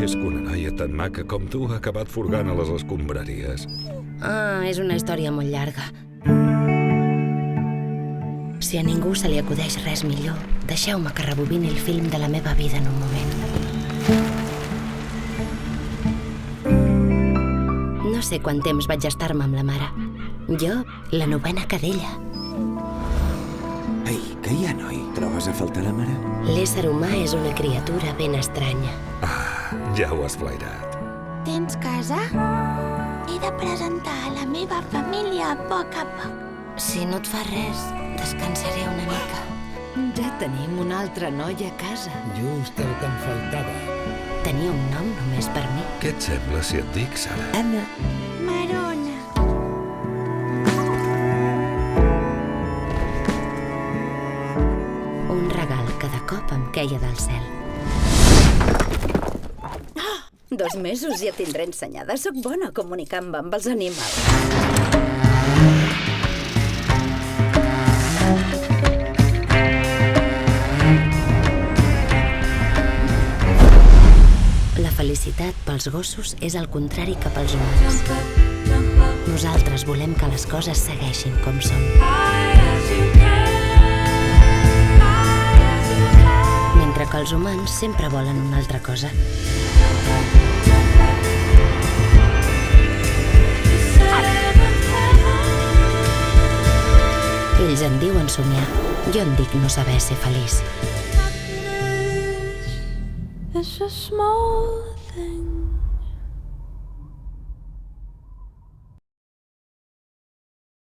és que una noia tan maca com tu ha acabat furgant a les escombraries. Ah, és una història molt llarga. Si a ningú se li acudeix res millor, deixeu-me que rebobini el film de la meva vida en un moment. No sé quant temps vaig estar-me amb la mare. Jo, la 9a cadella. Ei, què hi ha, noi? Trobes a faltar la mare? L'ésser humà és una criatura ben estranya. Ah, ja ho has flairat. Tens casa? He de presentar a la meva família a poc. Si no et fa res, descansaré una mica. Ja tenim una altra noia a casa. Just el que em faltava. Tenia un nom només per mi. Què et sembla si et dic Sara? Anna. Marona. Un regal que de cop em queia del cel. 2 mesos ja tindré ensenyada. Soc bona comunicant-me amb els animals. La felicitat pels gossos és el contrari que pels humans. Nosaltres volem que les coses segueixin com són. Mentre que els humans sempre volen una altra cosa. Ells en diuen somiar, jo en dic no saber ser feliç. It's a small thing.